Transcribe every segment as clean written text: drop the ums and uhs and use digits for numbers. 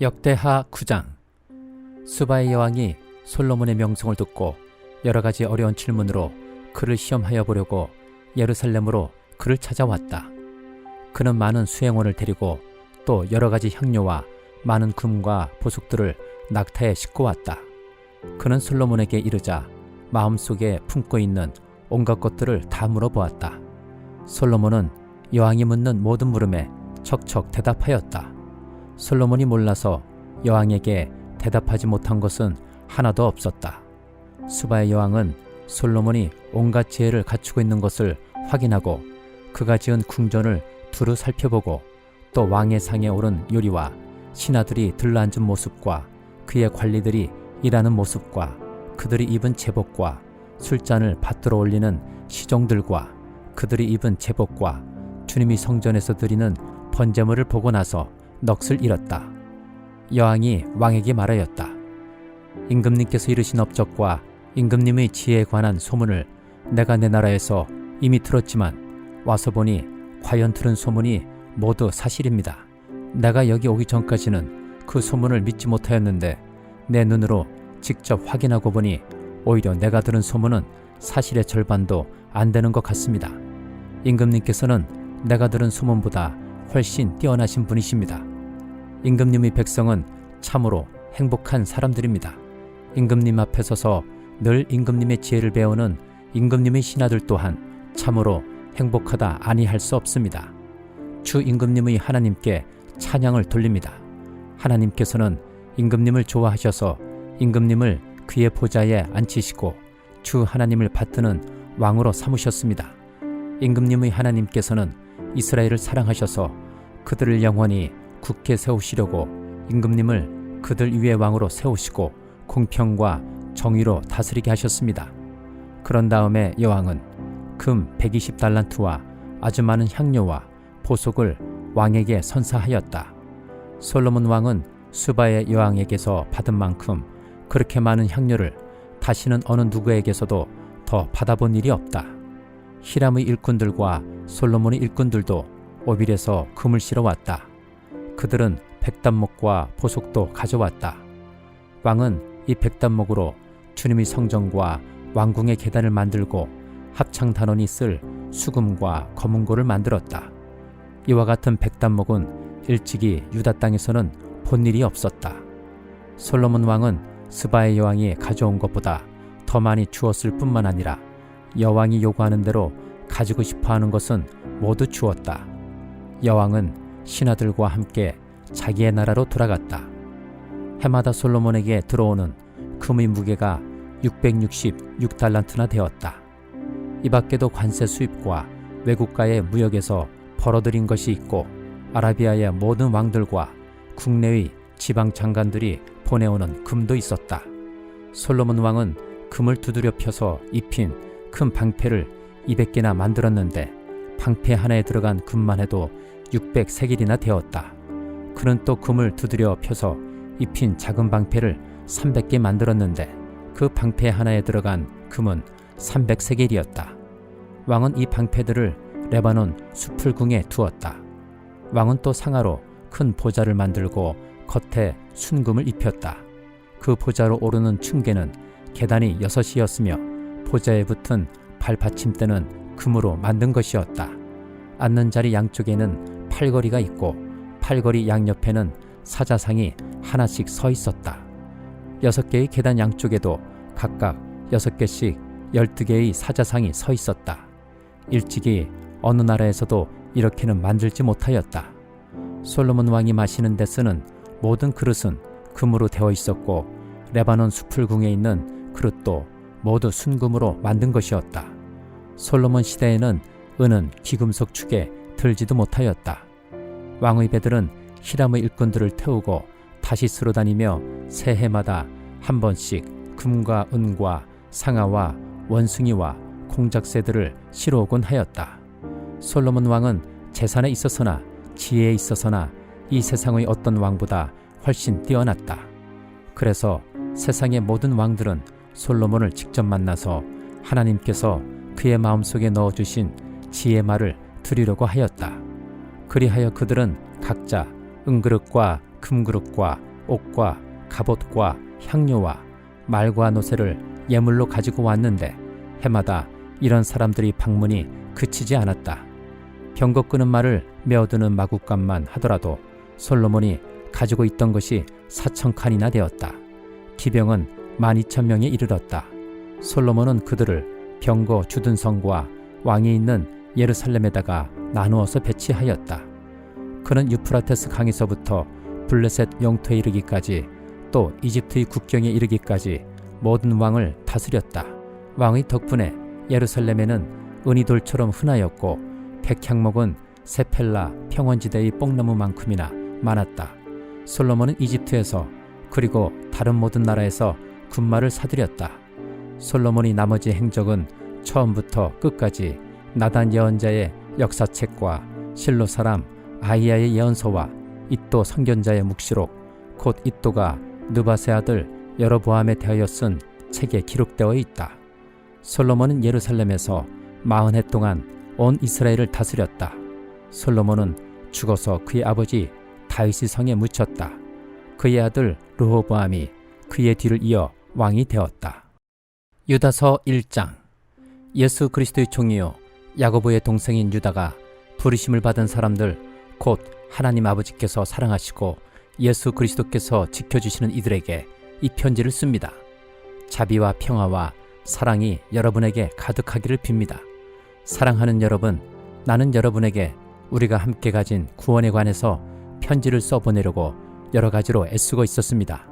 역대하 9장. 수바의 여왕이 솔로몬의 명성을 듣고 여러 가지 어려운 질문으로 그를 시험하여 보려고 예루살렘으로 그를 찾아왔다. 그는 많은 수행원을 데리고 또 여러 가지 향료와 많은 금과 보석들을 낙타에 싣고 왔다. 그는 솔로몬에게 이르자 마음속에 품고 있는 온갖 것들을 다 물어보았다. 솔로몬은 여왕이 묻는 모든 물음에 척척 대답하였다. 솔로몬이 몰라서 여왕에게 대답하지 못한 것은 하나도 없었다. 수바의 여왕은 솔로몬이 온갖 지혜를 갖추고 있는 것을 확인하고 그가 지은 궁전을 두루 살펴보고 또 왕의 상에 오른 요리와 신하들이 들러앉은 모습과 그의 관리들이 일하는 모습과 그들이 입은 제복과 술잔을 받들어 올리는 시종들과 그들이 입은 제복과 주님이 성전에서 드리는 번제물을 보고 나서 넋을 잃었다. 여왕이 왕에게 말하였다. 임금님께서 이르신 업적과 임금님의 지혜에 관한 소문을 내가 내 나라에서 이미 들었지만 와서 보니 과연 들은 소문이 모두 사실입니다. 내가 여기 오기 전까지는 그 소문을 믿지 못하였는데 내 눈으로 직접 확인하고 보니 오히려 내가 들은 소문은 사실의 절반도 안 되는 것 같습니다. 임금님께서는 내가 들은 소문보다 훨씬 뛰어나신 분이십니다. 임금님의 백성은 참으로 행복한 사람들입니다. 임금님 앞에 서서 늘 임금님의 지혜를 배우는 임금님의 신하들 또한 참으로 행복하다 아니할 수 없습니다. 주 임금님의 하나님께 찬양을 돌립니다. 하나님께서는 임금님을 좋아하셔서 임금님을 그의 보좌에 앉히시고 주 하나님을 받드는 왕으로 삼으셨습니다. 임금님의 하나님께서는 이스라엘을 사랑하셔서 그들을 영원히 굳게 세우시려고 임금님을 그들 위의 왕으로 세우시고 공평과 정의로 다스리게 하셨습니다. 그런 다음에 여왕은 금 120달란트와 아주 많은 향료와 보석을 왕에게 선사하였다. 솔로몬 왕은 수바의 여왕에게서 받은 만큼 그렇게 많은 향료를 다시는 어느 누구에게서도 더 받아본 일이 없다. 히람의 일꾼들과 솔로몬의 일꾼들도 오빌에서 금을 실어 왔다. 그들은 백단목과 보석도 가져왔다. 왕은 이 백단목으로 주님의 성전과 왕궁의 계단을 만들고 합창단원이 쓸 수금과 검은고를 만들었다. 이와 같은 백단목은 일찍이 유다 땅에서는 본 일이 없었다. 솔로몬 왕은 스바의 여왕이 가져온 것보다 더 많이 주었을 뿐만 아니라 여왕이 요구하는 대로 가지고 싶어하는 것은 모두 주었다. 여왕은 신하들과 함께 자기의 나라로 돌아갔다. 해마다 솔로몬에게 들어오는 금의 무게가 666달란트나 되었다. 이 밖에도 관세 수입과 외국과의 무역에서 벌어들인 것이 있고 아라비아의 모든 왕들과 국내의 지방 장관들이 보내오는 금도 있었다. 솔로몬 왕은 금을 두드려 펴서 입힌 큰 방패를 200개나 만들었는데 방패 하나에 들어간 금만 해도 600세겔이나 되었다. 그는 또 금을 두드려 펴서 입힌 작은 방패를 300개 만들었는데 그 방패 하나에 들어간 금은 300세겔이었다. 왕은 이 방패들을 레바논 수풀궁에 두었다. 왕은 또 상하로 큰 보좌를 만들고 겉에 순금을 입혔다. 그 보좌로 오르는 층계는 계단이 6이었으며 보좌에 붙은 발받침대는 금으로 만든 것이었다. 앉는 자리 양쪽에는 팔걸이가 있고 팔걸이 양옆에는 사자상이 하나씩 서 있었다. 6개의 계단 양쪽에도 각각 6개씩 12개의 사자상이 서 있었다. 일찍이 어느 나라에서도 이렇게는 만들지 못하였다. 솔로몬 왕이 마시는 데 쓰는 모든 그릇은 금으로 되어 있었고 레바논 수풀궁에 있는 그릇도 모두 순금으로 만든 것이었다. 솔로몬 시대에는 은은 귀금속 축에 들지도 못하였다. 왕의 배들은 히람의 일꾼들을 태우고 다시스로 다니며 새해마다 한 번씩 금과 은과 상아와 원숭이와 공작새들을 실어오곤 하였다. 솔로몬 왕은 재산에 있어서나 지혜에 있어서나 이 세상의 어떤 왕보다 훨씬 뛰어났다. 그래서 세상의 모든 왕들은 솔로몬을 직접 만나서 하나님께서 그의 마음속에 넣어주신 지혜의 말을 들으려고 하였다. 그리하여 그들은 각자 은그릇과 금그릇과 옷과 갑옷과 향료와 말과 노새를 예물로 가지고 왔는데 해마다 이런 사람들이 방문이 그치지 않았다. 병거 끄는 말을 메어두는 마구간만 하더라도 솔로몬이 가지고 있던 것이 4,000칸이나 되었다. 기병은 12,000명에 이르렀다. 솔로몬은 그들을 병거 주둔성과 왕이 있는 예루살렘에다가 나누어서 배치하였다. 그는 유프라테스 강에서부터 블레셋 영토에 이르기까지 또 이집트의 국경에 이르기까지 모든 왕을 다스렸다. 왕의 덕분에 예루살렘에는 은이돌처럼 흔하였고 백향목은 세펠라 평원지대의 뽕나무만큼이나 많았다. 솔로몬은 이집트에서 그리고 다른 모든 나라에서 군마를 사들였다. 솔로몬이 나머지 행적은 처음부터 끝까지 나단 예언자의 역사책과 실로 사람 아히야의 예언서와 iddo 선견자의 묵시록 곧 iddo가 느밧의 아들 여로보암에 대하여 쓴 책에 기록되어 있다. 솔로몬은 예루살렘에서 40해 동안 온 이스라엘을 다스렸다. 솔로몬은 죽어서 그의 아버지 다윗의 성에 묻혔다. 그의 아들 르호보암이 그의 뒤를 이어 왕이 되었다. 유다서 1장. 예수 그리스도의 종이요 야고보의 동생인 유다가 부르심을 받은 사람들 곧 하나님 아버지께서 사랑하시고 예수 그리스도께서 지켜주시는 이들에게 이 편지를 씁니다. 자비와 평화와 사랑이 여러분에게 가득하기를 빕니다. 사랑하는 여러분, 나는 여러분에게 우리가 함께 가진 구원에 관해서 편지를 써보내려고 여러 가지로 애쓰고 있었습니다.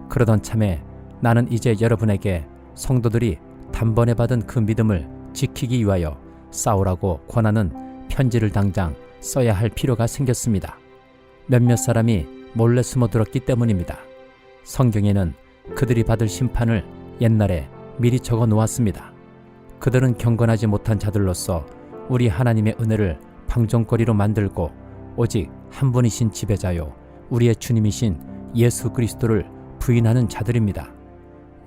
그러던 참에 나는 이제 여러분에게 성도들이 단번에 받은 그 믿음을 지키기 위하여 싸우라고 권하는 편지를 당장 써야 할 필요가 생겼습니다. 몇몇 사람이 몰래 숨어들었기 때문입니다. 성경에는 그들이 받을 심판을 옛날에 미리 적어 놓았습니다. 그들은 경건하지 못한 자들로서 우리 하나님의 은혜를 방종거리로 만들고 오직 한 분이신 지배자요 우리의 주님이신 예수 그리스도를 부인하는 자들입니다.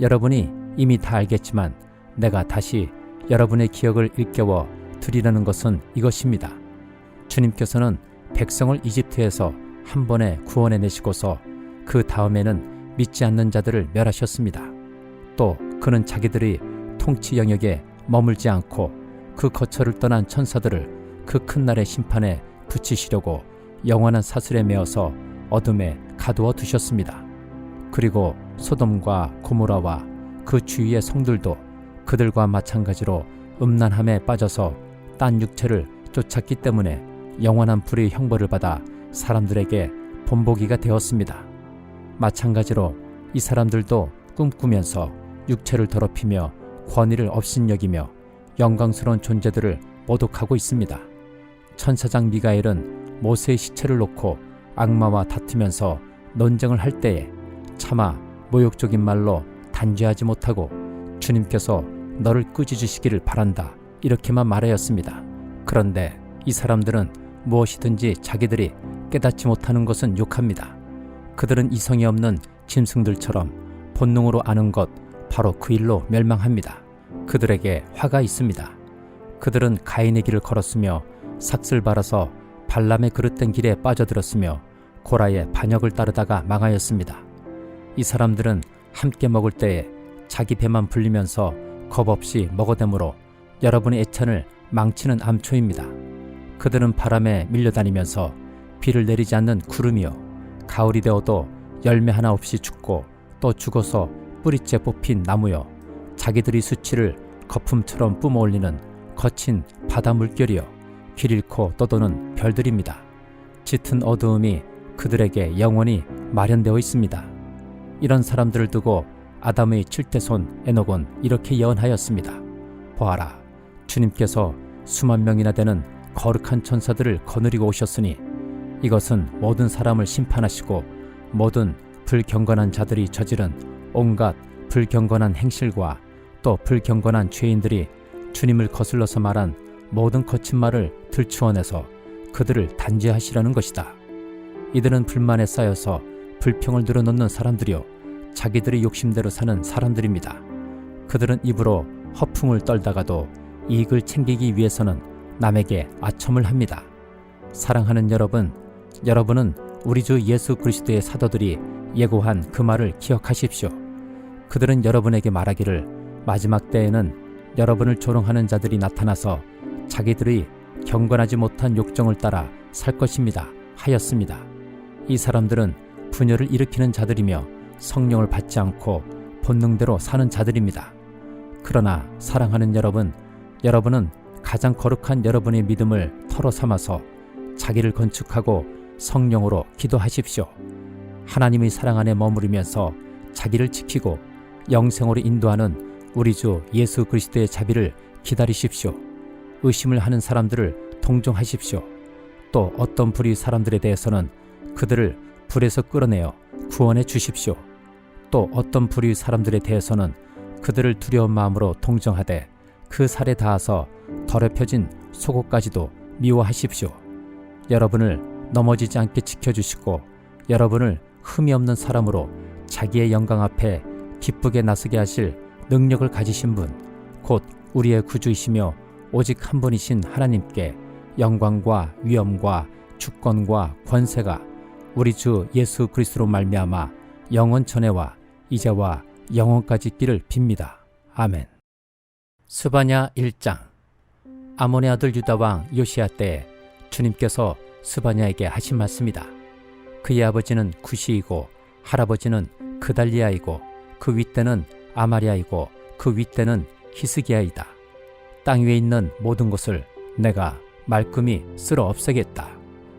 여러분이 이미 다 알겠지만 내가 다시 여러분의 기억을 일깨워 드리려는 것은 이것입니다. 주님께서는 백성을 이집트에서 한 번에 구원해 내시고서 그 다음에는 믿지 않는 자들을 멸하셨습니다. 또 그는 자기들이 통치 영역에 머물지 않고 그 거처를 떠난 천사들을 그 큰 날의 심판에 붙이시려고 영원한 사슬에 매어서 어둠에 가두어 두셨습니다. 그리고 소돔과 고모라와 그 주위의 성들도 그들과 마찬가지로 음란함에 빠져서 딴 육체를 쫓았기 때문에 영원한 불의 형벌을 받아 사람들에게 본보기가 되었습니다. 마찬가지로 이 사람들도 꿈꾸면서 육체를 더럽히며 권위를 업신여기며 영광스러운 존재들을 모독하고 있습니다. 천사장 미가엘은 모세의 시체를 놓고 악마와 다투면서 논쟁을 할 때에 차마 모욕적인 말로 단죄하지 못하고 주님께서 너를 꾸짖으시기를 바란다 이렇게만 말하였습니다. 그런데 이 사람들은 무엇이든지 자기들이 깨닫지 못하는 것은 욕합니다. 그들은 이성이 없는 짐승들처럼 본능으로 아는 것 바로 그 일로 멸망합니다. 그들에게 화가 있습니다. 그들은 가인의 길을 걸었으며 삭슬 발아서 발람의 그릇된 길에 빠져들었으며 고라의 반역을 따르다가 망하였습니다. 이 사람들은 함께 먹을 때에 자기 배만 불리면서 겁없이 먹어대므로 여러분의 애찬을 망치는 암초입니다. 그들은 바람에 밀려다니면서 비를 내리지 않는 구름이요 가을이 되어도 열매 하나 없이 죽고 또 죽어서 뿌리째 뽑힌 나무요 자기들이 수치를 거품처럼 뿜어올리는 거친 바다 물결이요 길 잃고 떠도는 별들입니다. 짙은 어두움이 그들에게 영원히 마련되어 있습니다. 이런 사람들을 두고 아담의 7대손 에녹은 이렇게 예언하였습니다. 보아라, 주님께서 수만 명이나 되는 거룩한 천사들을 거느리고 오셨으니 이것은 모든 사람을 심판하시고 모든 불경건한 자들이 저지른 온갖 불경건한 행실과 또 불경건한 죄인들이 주님을 거슬러서 말한 모든 거친 말을 들추어내서 그들을 단죄하시려는 것이다. 이들은 불만에 쌓여서 불평을 늘어놓는 사람들이요 자기들의 욕심대로 사는 사람들입니다. 그들은 입으로 허풍을 떨다가도 이익을 챙기기 위해서는 남에게 아첨을 합니다. 사랑하는 여러분, 여러분은 우리 주 예수 그리스도의 사도들이 예고한 그 말을 기억하십시오. 그들은 여러분에게 말하기를 마지막 때에는 여러분을 조롱하는 자들이 나타나서 자기들의 경건하지 못한 욕정을 따라 살 것입니다 하였습니다. 이 사람들은 분열을 일으키는 자들이며 성령을 받지 않고 본능대로 사는 자들입니다. 그러나 사랑하는 여러분은 가장 거룩한 여러분의 믿음을 터로 삼아서 자기를 건축하고 성령으로 기도하십시오. 하나님의 사랑 안에 머무르면서 자기를 지키고 영생으로 인도하는 우리 주 예수 그리스도의 자비를 기다리십시오. 의심을 하는 사람들을 동정하십시오. 또 어떤 불의 사람들에 대해서는 그들을 불에서 끌어내어 구원해 주십시오. 또 어떤 불의 사람들에 대해서는 그들을 두려운 마음으로 동정하되 그 살에 닿아서 더럽혀진 속옷까지도 미워하십시오. 여러분을 넘어지지 않게 지켜주시고 여러분을 흠이 없는 사람으로 자기의 영광 앞에 기쁘게 나서게 하실 능력을 가지신 분, 곧 우리의 구주이시며 오직 한 분이신 하나님께 영광과 위엄과 주권과 권세가 우리 주 예수 그리스도로 말미암아 영원 전에와 이제와 영원까지 있기를 빕니다. 아멘. 스바냐 1장. 아몬의 아들 유다 왕 요시야 때에 주님께서 스바냐에게 하신 말씀이다. 그의 아버지는 구시이고 할아버지는 그달리아이고 그 윗대는 아마리아이고 그 윗대는 히스기야이다. 땅 위에 있는 모든 것을 내가 말끔히 쓸어 없애겠다.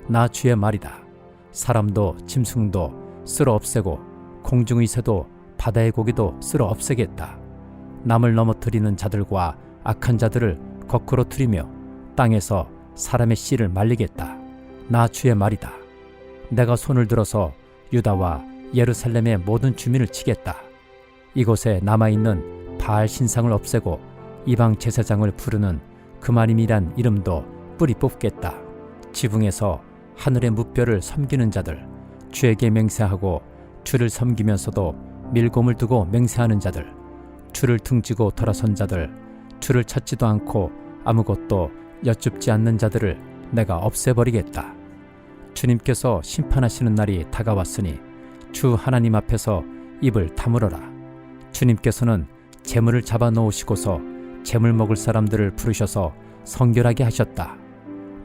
나 주의 말이다. 사람도 짐승도 쓸어 없애고 공중의 새도 바다의 고기도 쓸어 없애겠다. 남을 넘어뜨리는 자들과 악한 자들을 거꾸로 틀이며 땅에서 사람의 씨를 말리겠다. 나 주의 말이다. 내가 손을 들어서 유다와 예루살렘의 모든 주민을 치겠다. 이곳에 남아있는 바알 신상을 없애고 이방 제사장을 부르는 그만임이란 이름도 뿌리 뽑겠다. 지붕에서 하늘의 무뼈를 섬기는 자들, 주에게 맹세하고 주를 섬기면서도 밀곰을 두고 맹세하는 자들, 주를 등지고 돌아선 자들, 주를 찾지도 않고 아무것도 여쭙지 않는 자들을 내가 없애버리겠다. 주님께서 심판하시는 날이 다가왔으니 주 하나님 앞에서 입을 다물어라. 주님께서는 재물을 잡아 놓으시고서 재물 먹을 사람들을 부르셔서 성결하게 하셨다.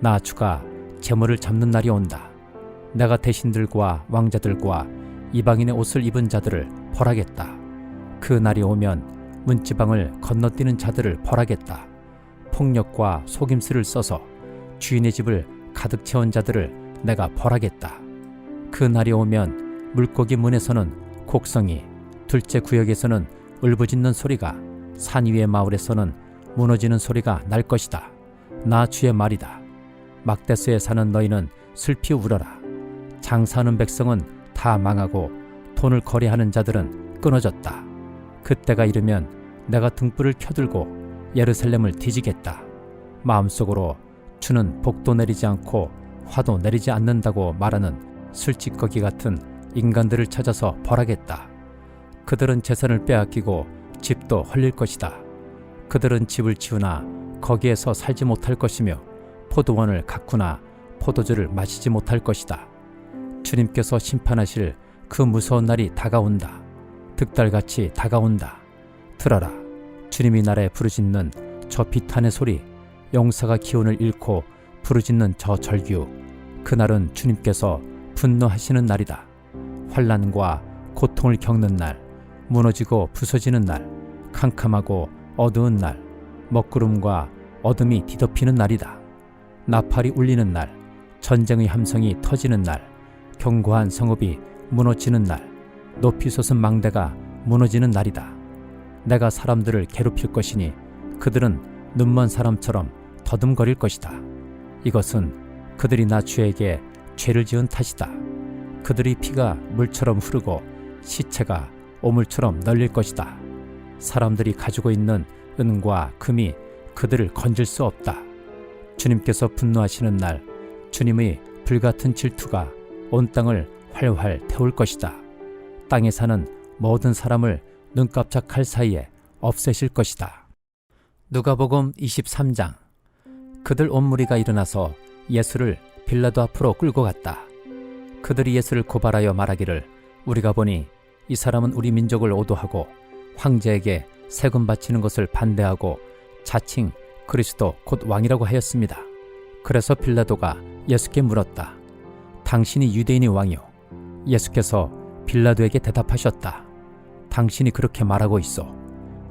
나 주가 재물을 잡는 날이 온다. 내가 대신들과 왕자들과 이방인의 옷을 입은 자들을 벌하겠다. 그 날이 오면 문지방을 건너뛰는 자들을 벌하겠다. 폭력과 속임수를 써서 주인의 집을 가득 채운 자들을 내가 벌하겠다. 그 날이 오면 물고기 문에서는 곡성이, 둘째 구역에서는 울부짖는 소리가, 산 위의 마을에서는 무너지는 소리가 날 것이다. 나 주의 말이다. 막대스에 사는 너희는 슬피 울어라. 장사하는 백성은 다 망하고 돈을 거래하는 자들은 끊어졌다. 그때가 이르면 내가 등불을 켜들고 예루살렘을 뒤지겠다. 마음속으로 주는 복도 내리지 않고 화도 내리지 않는다고 말하는 술찌꺼기 같은 인간들을 찾아서 벌하겠다. 그들은 재산을 빼앗기고 집도 헐릴 것이다. 그들은 집을 지으나 거기에서 살지 못할 것이며 포도원을 가꾸나 포도주를 마시지 못할 것이다. 주님께서 심판하실 그 무서운 날이 다가온다. 득달같이 다가온다. 들어라. 주님이 날에 부르짖는 저 비탄의 소리, 용사가 기운을 잃고 부르짖는 저 절규. 그날은 주님께서 분노하시는 날이다. 환난과 고통을 겪는 날, 무너지고 부서지는 날, 캄캄하고 어두운 날, 먹구름과 어둠이 뒤덮이는 날이다. 나팔이 울리는 날, 전쟁의 함성이 터지는 날, 견고한 성읍이 무너지는 날, 높이 솟은 망대가 무너지는 날이다. 내가 사람들을 괴롭힐 것이니 그들은 눈먼 사람처럼 더듬거릴 것이다. 이것은 그들이 나 주에게 죄를 지은 탓이다. 그들의 피가 물처럼 흐르고 시체가 오물처럼 널릴 것이다. 사람들이 가지고 있는 은과 금이 그들을 건질 수 없다. 주님께서 분노하시는 날, 주님의 불같은 질투가 온 땅을 활활 태울 것이다. 땅에 사는 모든 사람을 눈깜짝할 사이에 없애실 것이다. 누가복음 23장. 그들 온 무리가 일어나서 예수를 빌라도 앞으로 끌고 갔다. 그들이 예수를 고발하여 말하기를 우리가 보니 이 사람은 우리 민족을 오도하고 황제에게 세금 바치는 것을 반대하고 자칭 그리스도 곧 왕이라고 하였습니다. 그래서 빌라도가 예수께 물었다. 당신이 유대인의 왕이요? 예수께서 빌라도에게 대답하셨다. 당신이 그렇게 말하고 있어.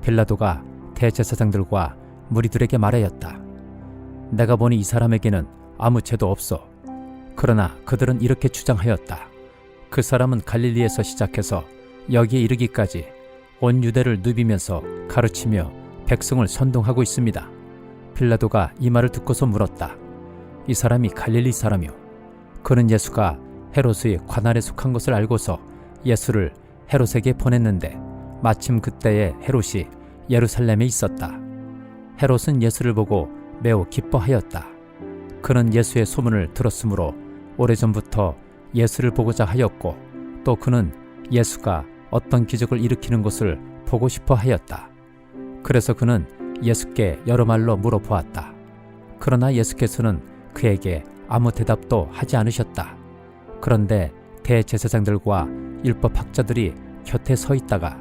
빌라도가 대제사장들과 무리들에게 말하였다. 내가 보니 이 사람에게는 아무 죄도 없어. 그러나 그들은 이렇게 주장하였다. 그 사람은 갈릴리에서 시작해서 여기에 이르기까지 온 유대를 누비면서 가르치며 백성을 선동하고 있습니다. 빌라도가 이 말을 듣고서 물었다. 이 사람이 갈릴리 사람이요? 그는 예수가 헤롯의 관할에 속한 것을 알고서 예수를 헤롯에게 보냈는데 마침 그때에 헤롯이 예루살렘에 있었다. 헤롯은 예수를 보고 매우 기뻐하였다. 그는 예수의 소문을 들었으므로 오래전부터 예수를 보고자 하였고 또 그는 예수가 어떤 기적을 일으키는 것을 보고 싶어 하였다. 그래서 그는 예수께 여러 말로 물어보았다. 그러나 예수께서는 그에게 아무 대답도 하지 않으셨다. 그런데 대제사장들과 율법학자들이 곁에 서 있다가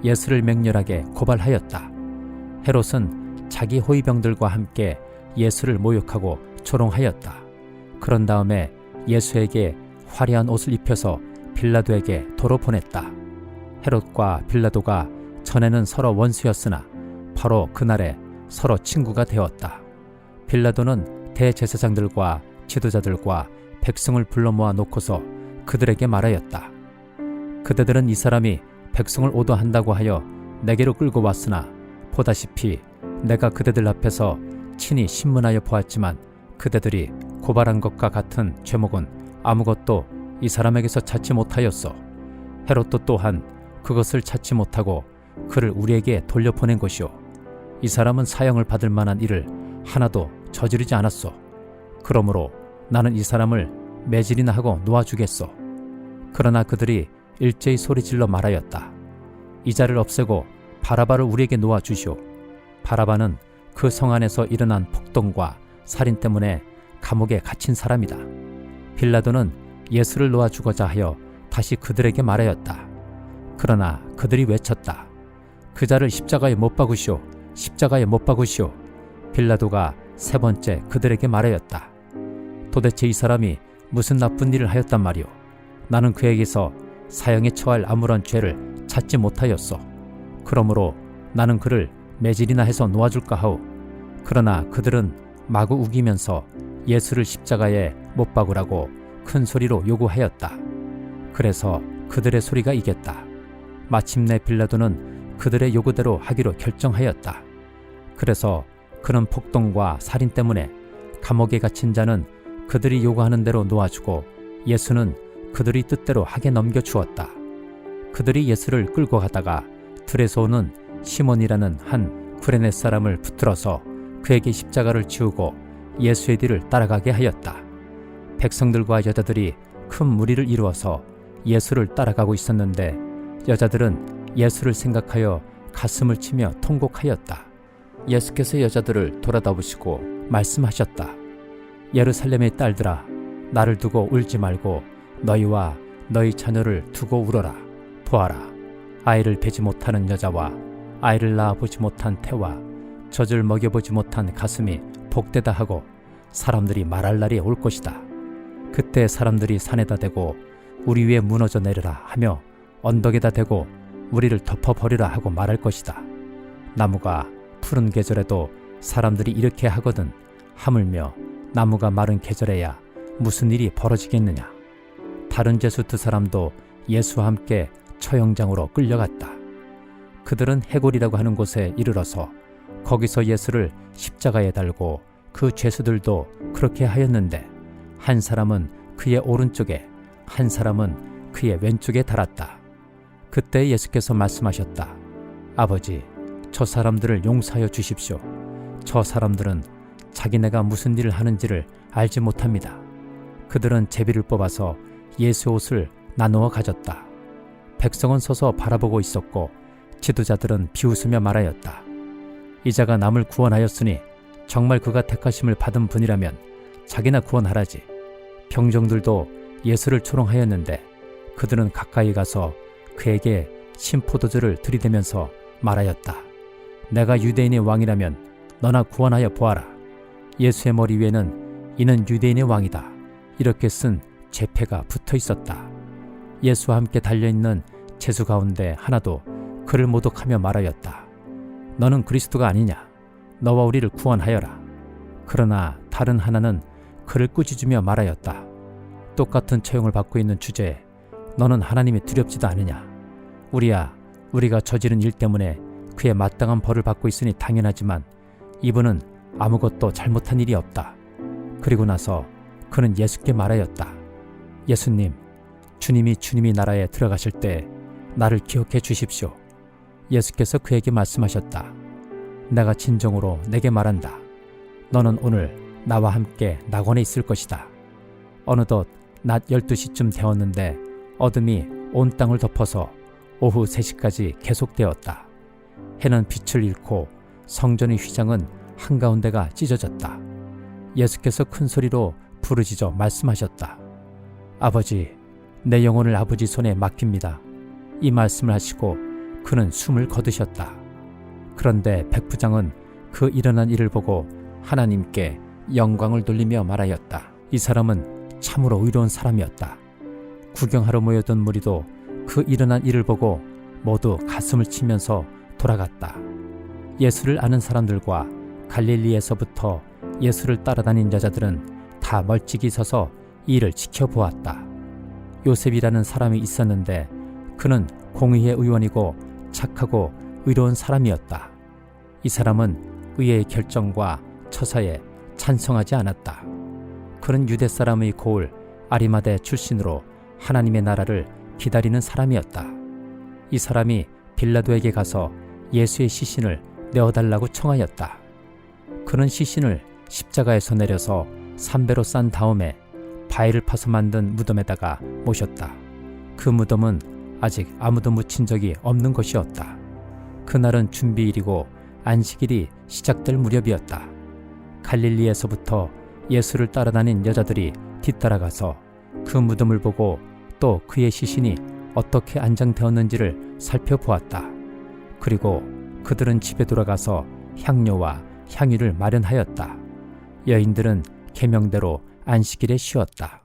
예수를 맹렬하게 고발하였다. 헤롯은 자기 호위병들과 함께 예수를 모욕하고 조롱하였다. 그런 다음에 예수에게 화려한 옷을 입혀서 빌라도에게 도로 보냈다. 헤롯과 빌라도가 전에는 서로 원수였으나 바로 그날에 서로 친구가 되었다. 빌라도는 대제사장들과 지도자들과 백성을 불러 모아 놓고서 그들에게 말하였다. 그대들은 이 사람이 백성을 오도한다고 하여 내게로 끌고 왔으나 보다시피 내가 그대들 앞에서 친히 신문하여 보았지만 그대들이 고발한 것과 같은 죄목은 아무것도 이 사람에게서 찾지 못하였소. 헤롯도 또한 그것을 찾지 못하고 그를 우리에게 돌려보낸 것이오. 이 사람은 사형을 받을 만한 일을 하나도 저지르지 않았소. 그러므로 나는 이 사람을 매질이나 하고 놓아주겠소. 그러나 그들이 일제히 소리질러 말하였다. 이 자를 없애고 바라바를 우리에게 놓아주시오. 바라바는 그 성 안에서 일어난 폭동과 살인 때문에 감옥에 갇힌 사람이다. 빌라도는 예수를 놓아주고자 하여 다시 그들에게 말하였다. 그러나 그들이 외쳤다. 그 자를 십자가에 못 박으시오. 십자가에 못 박으시오. 빌라도가 세 번째 그들에게 말하였다. 도대체 이 사람이 무슨 나쁜 일을 하였단 말이오. 나는 그에게서 사형에 처할 아무런 죄를 찾지 못하였소. 그러므로 나는 그를 매질이나 해서 놓아줄까 하오. 그러나 그들은 마구 우기면서 예수를 십자가에 못 박으라고 큰 소리로 요구하였다. 그래서 그들의 소리가 이겼다. 마침내 빌라도는 그들의 요구대로 하기로 결정하였다. 그래서 그런 폭동과 살인 때문에 감옥에 갇힌 자는 그들이 요구하는 대로 놓아주고 예수는 그들이 뜻대로 하게 넘겨주었다. 그들이 예수를 끌고 가다가 들에서 오는 시몬이라는 한 구레네 사람을 붙들어서 그에게 십자가를 지우고 예수의 뒤를 따라가게 하였다. 백성들과 여자들이 큰 무리를 이루어서 예수를 따라가고 있었는데 여자들은 예수를 생각하여 가슴을 치며 통곡하였다. 예수께서 여자들을 돌아다보시고 말씀하셨다. 예루살렘의 딸들아, 나를 두고 울지 말고 너희와 너희 자녀를 두고 울어라. 보아라, 아이를 베지 못하는 여자와 아이를 낳아보지 못한 태와 젖을 먹여보지 못한 가슴이 복되다 하고 사람들이 말할 날이 올 것이다. 그때 사람들이 산에다 대고 우리 위에 무너져 내려라 하며 언덕에다 대고 우리를 덮어버리라 하고 말할 것이다. 나무가 푸른 계절에도 사람들이 이렇게 하거든 하물며 나무가 마른 계절에야 무슨 일이 벌어지겠느냐. 다른 제수 두 사람도 예수와 함께 처형장으로 끌려갔다. 그들은 해골이라고 하는 곳에 이르러서 거기서 예수를 십자가에 달고 그 죄수들도 그렇게 하였는데 한 사람은 그의 오른쪽에 한 사람은 그의 왼쪽에 달았다. 그때 예수께서 말씀하셨다. 아버지, 저 사람들을 용서하여 주십시오. 저 사람들은 자기네가 무슨 일을 하는지를 알지 못합니다. 그들은 제비를 뽑아서 예수의 옷을 나누어 가졌다. 백성은 서서 바라보고 있었고 지도자들은 비웃으며 말하였다. 이자가 남을 구원하였으니 정말 그가 택하심을 받은 분이라면 자기나 구원하라지. 병정들도 예수를 조롱하였는데 그들은 가까이 가서 그에게 신포도주를 들이대면서 말하였다. 내가 유대인의 왕이라면 너나 구원하여 보아라. 예수의 머리 위에는 이는 유대인의 왕이다. 이렇게 쓴 죄패가 붙어 있었다. 예수와 함께 달려있는 제수 가운데 하나도 그를 모독하며 말하였다. 너는 그리스도가 아니냐? 너와 우리를 구원하여라. 그러나 다른 하나는 그를 꾸짖으며 말하였다. 똑같은 처형을 받고 있는 주제에 너는 하나님이 두렵지도 않으냐? 우리야, 우리가 저지른 일 때문에 그의 마땅한 벌을 받고 있으니 당연하지만 이분은 아무것도 잘못한 일이 없다. 그리고 나서 그는 예수께 말하였다. 예수님, 주님이 나라에 들어가실 때 나를 기억해 주십시오. 예수께서 그에게 말씀하셨다. 내가 진정으로 내게 말한다. 너는 오늘 나와 함께 낙원에 있을 것이다. 어느덧 낮 12시쯤 되었는데 어둠이 온 땅을 덮어서 오후 3시까지 계속되었다. 해는 빛을 잃고 성전의 휘장은 한가운데가 찢어졌다. 예수께서 큰 소리로 부르짖어 말씀하셨다. 아버지, 내 영혼을 아버지 손에 맡깁니다. 이 말씀을 하시고 그는 숨을 거두셨다. 그런데 백부장은 그 일어난 일을 보고 하나님께 영광을 돌리며 말하였다. 이 사람은 참으로 의로운 사람이었다. 구경하러 모여든 무리도 그 일어난 일을 보고 모두 가슴을 치면서 돌아갔다. 예수를 아는 사람들과 갈릴리에서부터 예수를 따라다닌 여자들은 다 멀찍이 서서 이 일을 지켜보았다. 요셉이라는 사람이 있었는데 그는 공의회 의원이고 착하고 의로운 사람이었다. 이 사람은 의회의 결정과 처사에 찬성하지 않았다. 그는 유대 사람의 고을 아리마대 출신으로 하나님의 나라를 기다리는 사람이었다. 이 사람이 빌라도에게 가서 예수의 시신을 내어달라고 청하였다. 그는 시신을 십자가에서 내려서 삼배로 싼 다음에 바위를 파서 만든 무덤에다가 모셨다. 그 무덤은 아직 아무도 묻힌 적이 없는 것이었다. 그날은 준비일이고 안식일이 시작될 무렵이었다. 갈릴리에서부터 예수를 따라다닌 여자들이 뒤따라가서 그 무덤을 보고 또 그의 시신이 어떻게 안장되었는지를 살펴보았다. 그리고 그들은 집에 돌아가서 향료와 향유를 마련하였다. 여인들은 계명대로 안식일에 쉬었다.